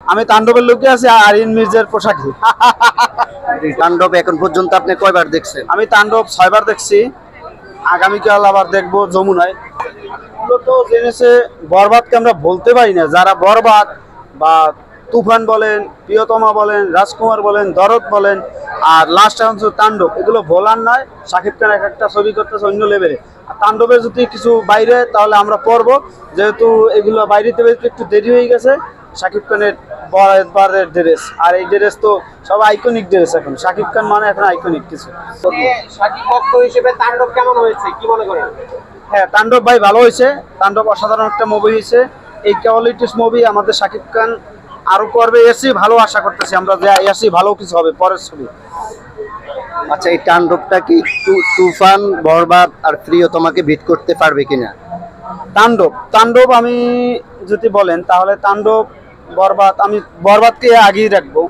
আমি তাণ্ডবের লোকে আছি আরিন মির্জার পোশাকে। তাণ্ডব এখন পর্যন্ত আপনি কয়বার দেখছেন? আমি তাণ্ডব 6 বার দেখছি, আগামীকাল আবার দেখবো যমুনায়। মূলত জেনেছে বরবাদকে আমরা বলতে পারি না, যারা বরবাদ বা তুফান বলেন, প্রিয়তমা বলেন, রাজকুমার বলেন, দরদ বলেন, আর লাস্ট অংশ তাণ্ডব, এগুলো বলার নয়। শাকিব খান এক একটা ছবি করতেছে অন্য লেভেলে। তাণ্ডবের যদি কিছু বাইরে তাহলে আমরা পড়বো, যেহেতু এগুলো বাইরেতে একটু দেরি হয়ে গেছে। শাকিব খানের বরের ড্রেস, আর এই ড্রেস তো সব আইকনিক ড্রেস। এখন শাকিব খান মানে এখন আইকনিক কিছু। শাকিব ভক্ত হিসেবে তাণ্ডব কেমন হয়েছে, কি মনে করেন? হ্যাঁ, তাণ্ডব ভাই ভালো হয়েছে। তাণ্ডব অসাধারণ একটা মুভি হয়েছে। এই কোয়ালিটিস মুভি আমাদের শাকিব খান আরো করবে, এসি ভালো আশা করতেছি আমরা যে এসি ভালো কিছু হবে পরের ছবি। আচ্ছা, এই তাণ্ডবটা কি তুফান, বরবাদ আর প্রিয়তমাকে বিট করতে পারবে কিনা? তাণ্ডব আমি যদি বলেন তাহলে তাণ্ডব, বরবাদ, আমি বরবাদকে আগেই রাখবো,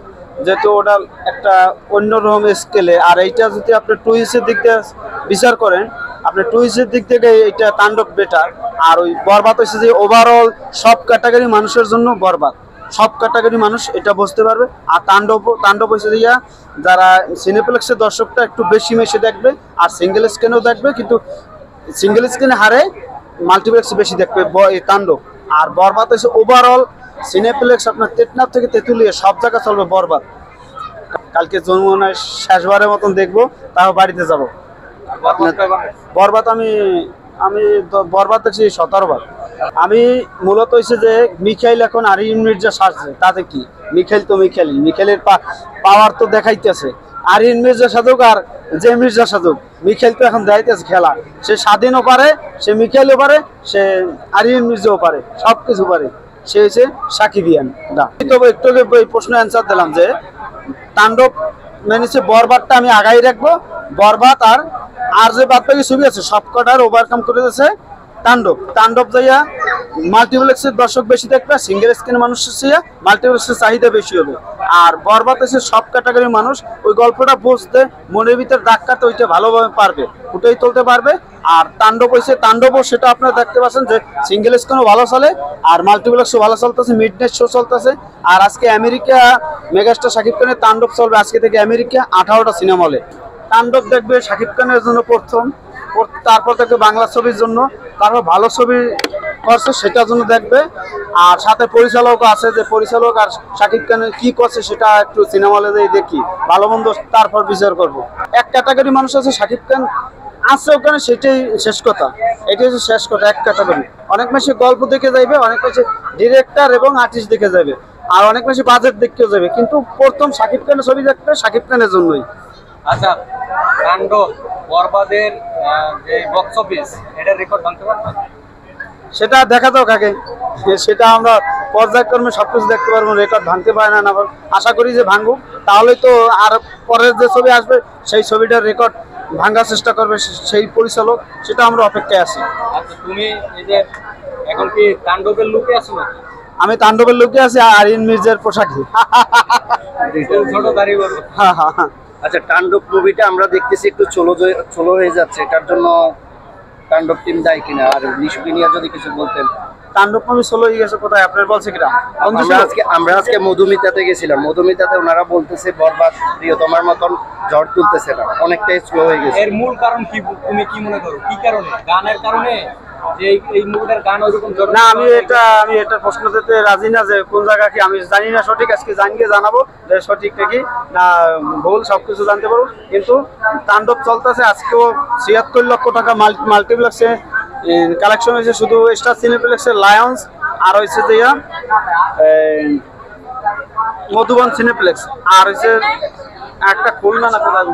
যেহেতু ওটা একটা অন্যরকম স্কেলে। আর এইটা যদি আপনি টুইস্টের দিক থেকে বিচার করেন, আপনি টুইস্টের দিক থেকে এইটা তাণ্ডব বেটার। আর ওই বরবাদ হচ্ছে যে ওভারঅল সব ক্যাটাগরি মানুষের জন্য বরবাদ, সব ক্যাটাগরি মানুষ এটা বুঝতে পারবে। আর তাণ্ডব হচ্ছে যে যারা সিনেপ্লেক্সের দর্শকটা একটু বেশি মেশে দেখবে, আর সিঙ্গেল স্ক্রিনেও দেখবে, কিন্তু সিঙ্গেল স্ক্রিনে হারে মাল্টিপ্লেক্স বেশি দেখবে এই তাণ্ডব। আর বরবাদ হচ্ছে ওভারঅল সিনেপ্লেক্স আপনার টেকনাফ থেকে তেঁতুলিয়া সব জায়গা চলবে বরবাদ। কালকে যমুনায় শেষবারের মতন দেখবো, তাও বাড়িতে যাব। বরবাদ আমি বরবাদ দেখছি 17 বার। আমি মূলত হচ্ছে যে মিখাইল এখন আরিন মির্জা সাজছে, তাতে কি মিখাইল তো মিখাইলের পাওয়ার তো দেখাইতেছে। আরিন মির্জা সাধুক আর যে মির্জা সাধুক, মিখাইল তো এখন দেখাইতেছে খেলা। সে স্বাধীনও পারে, সে মিখাইলও পারে, সে আরিন মির্জাও পারে, সব কিছু পারে। সে হচ্ছে সাকিবিয়ান দা। তবে একটু প্রশ্ন অ্যান্সার দিলাম যে তাণ্ডব মেনেছে বরবাদটা আমি আগাই রাখবো। বরবাদ আর যে বাদ বাকি ছবি আছে সব কটার ওভারকাম করে দিয়েছে তাণ্ডব যাইয়া মাল্টিপ্লেক্সের দর্শক বেশি দেখবে, সিঙ্গেল স্ক্রিন মানুষের চেয়ে মাল্টিপ্লেক্সের চাহিদা বেশি হবে। আর বরবাদ এসে সব ক্যাটাগরির মানুষ ওই গল্পটা বুঝতে, মনের ভিতরে ডাক্কাতে ওইটা ভালোভাবে পারবে, ফুটেই তুলতে পারবে। আর তাণ্ডবও সেটা আপনারা দেখতে পাচ্ছেন যে সিঙ্গেল স্ক্রিনও ভালো চলে, আর মাল্টিপ্লেক্সও ভালো চলতেছে, মিডনাইট শো চলতেছে। আর আজকে আমেরিকা মেগাস্টার শাকিব খানের তাণ্ডব চলবে আজকে থেকে আমেরিকা 18টা সিনেমা হলে। তাণ্ডব দেখবে শাকিব খানের জন্য প্রথম, তারপর দেখবে বাংলা ছবির জন্য, তারপর ভালো ছবি করছে সেটার জন্য দেখবে। আর সাথে পরিচালকও আছে, যে পরিচালক আর শাকিব খানের কি করছে সেটা একটু সিনেমা হলে দেখি, ভালো মন্দ তারপর বিচার করব। এক ক্যাটাগরি মানুষ আছে শাকিব খান আছে ওখানে, সেটাই শেষ কথা, এটাই হচ্ছে শেষ কথা। এক ক্যাটাগরি অনেক বেশি গল্প দেখে যাইবে, অনেক বেশি ডিরেক্টর এবং আর্টিস্ট দেখে যাবে, আর অনেক বেশি বাজেট দেখতেও যাবে, কিন্তু প্রথম শাকিব খানের ছবি দেখবে শাকিব খানের জন্যই। আচ্ছা, তাণ্ডব বরবাদের যে বক্স অফিস, এটার রেকর্ড ভাঙতে পারবে? সেটা দেখা যাক আগে, সেটা আমরা পর্যায়ক্রমে সবকিছু দেখতে পারবো। রেকর্ড ভাঙতে পারে না, আশা করি যে ভাঙুক, তাহলে তো আর পরের যে ছবি আসবে সেই ছবিটার রেকর্ড ভাঙার চেষ্টা করবে সেই পরিচালক, সেটা আমরা অপেক্ষায় আছি। আচ্ছা, তুমি এই যে এখন কি তাণ্ডবের লুকে আছো নাকি? আমি তাণ্ডবের লোকে আছি আরিন মির্জার পোশাকে। ছোট দাড়ি বড়। হ্যাঁ হ্যাঁ হ্যাঁ। আচ্ছা, তাণ্ডব মুভিটা আমরা দেখতেছি একটু চলো হয়ে যাচ্ছে, এটার জন্য তাণ্ডব টিম দায়ী কিনা? আর নিশুকে নিয়ে যদি কিছু বলতেন। তাণ্ডব মুভি চলে গেছে কোথায় আপনার বলছে কিনা? আমরা আজকে মধুমিতাতে গেছিলাম, মধুমিতাতে ওনারা বলতেছে বরবাদ প্রিয়তমার মতন ঝড় তুলতেছে না, অনেকটাই স্লো হয়ে গেছে। এর মূল কারণ কি, তুমি কি মনে করো? কি কারণে? গানের কারণে? যে এই মুভিটার গান ওইরকম না, আমি এটা প্রশ্ন দিতে রাজি না যে কোন জায়গা কি, আমি জানি না সঠিক। আজকে জানিয়ে জানাবো যে সঠিক নাকি না ভুল, সবকিছু জানতে পারবো। কিন্তু তাণ্ডব চলতেছে, আজকেও ৭৬ লক্ষ টাকা মাল্টিপ্লেক্সে কালেকশন হয়েছে, শুধু স্টার সিনেপ্লেক্সের লায়ন্স আর হয়েছে যে মধুবন সিনেপ্লেক্স, আর হয়েছে একটা খুলনা না কোথায়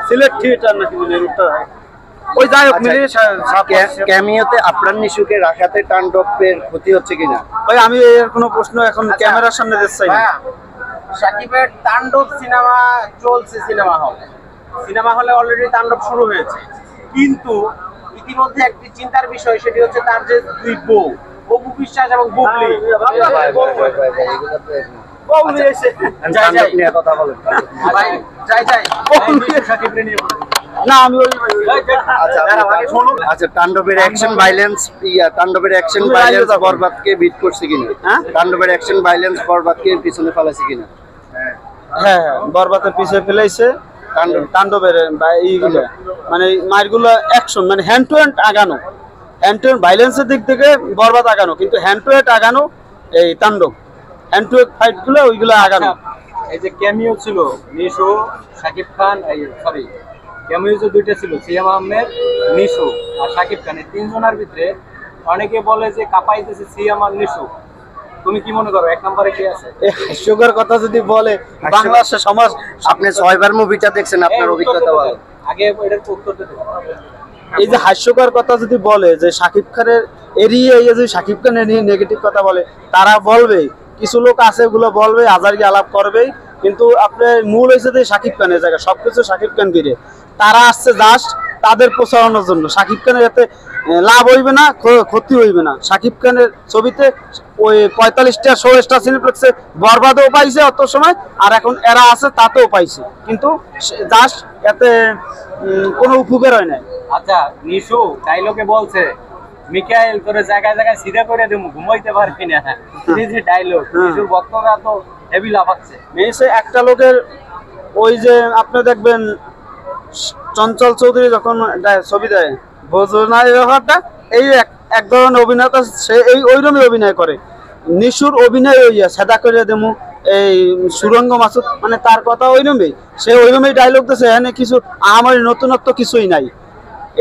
সিলেট থিয়েটার নাকি ওই যাই হোক মিলে। ক্যামিওতে আপনার নিশুকে রাখাতে তাণ্ডবের ক্ষতি হচ্ছে কিনা? ভাই আমি এর কোনো প্রশ্ন এখন ক্যামেরার সামনে দেখতে চাই না। শাকিবের তাণ্ডব সিনেমা চলছে সিনেমা হলে অলরেডি তাণ্ডব শুরু হয়েছে, কিন্তু ইতিমধ্যে একটি চিন্তার বিষয়, সেটি হচ্ছে তার যে দুই বউ, অপু বিশ্বাস এবং বুবলি। কথা বলেন। যাই শাকিব নিয়ে না আমি ওই আচ্ছা আচ্ছা তাণ্ডবের অ্যাকশন ভাইলেন্স তাণ্ডবের অ্যাকশন ভাইলেন্স বরবাদকে বিট করছে কিনা? হ্যাঁ? তাণ্ডবের অ্যাকশন ভাইলেন্স বরবাদকে পিছনে ফেলাছে কিনা? হ্যাঁ হ্যাঁ বরবাদের পিছিয়ে ফেলাইছে তাণ্ডবের এইগুলো মানে মারগুলো অ্যাকশন মানে হ্যান্ড টু হ্যান্ড আগানো, হ্যান্ড টু হ্যান্ড ভাইলেন্সের দিক থেকে বরবাদ আগানো, কিন্তু হ্যান্ড টু হ্যান্ড আগানো এই তাণ্ডব, হ্যান্ড টু হ্যান্ড ফাইট গুলো ওইগুলো আগানো। এই যে ক্যামিও ছিল নিশো, শাকিব খান, সরি ক্যামিও যে দুইটা ছিল সিয়াম আহমেদ, নিশো আর শাকিব খান, এই তিনজনের ভিতরে অনেকে বলে যে কাপাইতেছে সিয়াম আর নিশো। তুমি কি মনে করো এক নম্বরে কে আছে? সুগার কথা যদি বলে বাংলাদেশের সমাজ, আপনি 6বার মুভিটা দেখছেন, আপনার অভিজ্ঞতা বলেন। আগে এটার উত্তর দিতে এই যে হাস্যকর কথা যদি বলে যে শাকিব খানের এরিয়ে যদি শাকিব খানের নিয়ে নেগেটিভ কথা বলে, তারা বলবে, কিছু লোক আছে ওগুলো বলবে, আজারকি আলাপ করবে, কিন্তু আপনার মূল হয়েছে যে শাকিব খানের জায়গা সবকিছু শাকিব খান ঘিরে। তারা আসছে জাস্ট তাদের প্রচারণার জন্য। শাকিব খানের এতে লাভ হইবে না, ক্ষতি হইবে না। শাকিব খানের ছবিতে ওই 45টা 16টা সিনেপ্লেক্সে বরবাদও পাইছে অত সময়, আর এখন এরা আছে তাতেও পাইছে, কিন্তু জাস্ট এতে কোনো উপকার হয় নাই। আচ্ছা নিশো ডায়লগে বলছে মিকাইল তোরে জায়গায় জায়গায় সিধা করে দেবো, ঘুমাইতে পারবি না। এই যে ডায়লগ, নিশোর বক্তব্য তো হেভি লাফাচ্ছে। মেসে একটা লোকের ওই যে আপনি দেখবেন চঞ্চল চৌধুরী যখন ছবি দেয় বোঝনার ব্যাপারটা, এই এক ধরনের অভিনেতা, সে এই ওইরকমই অভিনয় করে। নিশুর অভিনয় ওই সেদা করে দেমু, এই সুরঙ্গ মাসুদ মানে তার কথা ওইরকমই, সে ওইরকমই ডায়লগ দিয়েছে। এখানে কিছু আমার নতুনত্ব কিছুই নাই,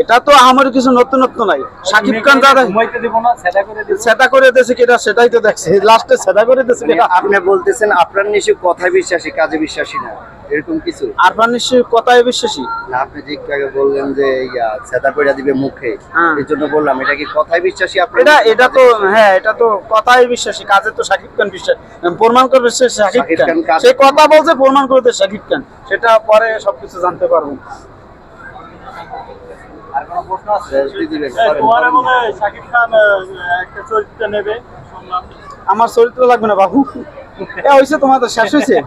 এটা তো আমার কিছু নতুনত্ব নাই। শাকিব খান দাদা ঘুমাইতে দেব না, সেটা করে দেব, সেটা করে দিয়েছে কিনা সেটাই তো দেখছি, লাস্টে সেটা করে দিয়েছে কিনা। আপনি বলতেছেন আপনার নিশ্চয় কথায় বিশ্বাসী, কাজে বিশ্বাসী না, এরকম কিছু? আরফান নিশ্চয়ই কথায় বিশ্বাসী না, আপনি যে একটু আগে বললেন যে সেটা কইরা দিবে মুখে, এর জন্য বললাম এটা কি কথায় বিশ্বাসী আপনার? এটা তো হ্যাঁ, এটা তো কথাই বিশ্বাসী, কাজে তো শাকিব খান বিশ্বাস প্রমাণ করবে সে শাকিব খান, সে কথা বলছে প্রমাণ করতে শাকিব খান, সেটা পরে সবকিছু জানতে পারবো। আর কোনো প্রশ্ন আছে? শাকিব খান একটা চরিত্র নেবে শুনলাম। আমার চরিত্র লাগবে না বাবু, হয়েছে তোমার তো শেষ হয়েছে।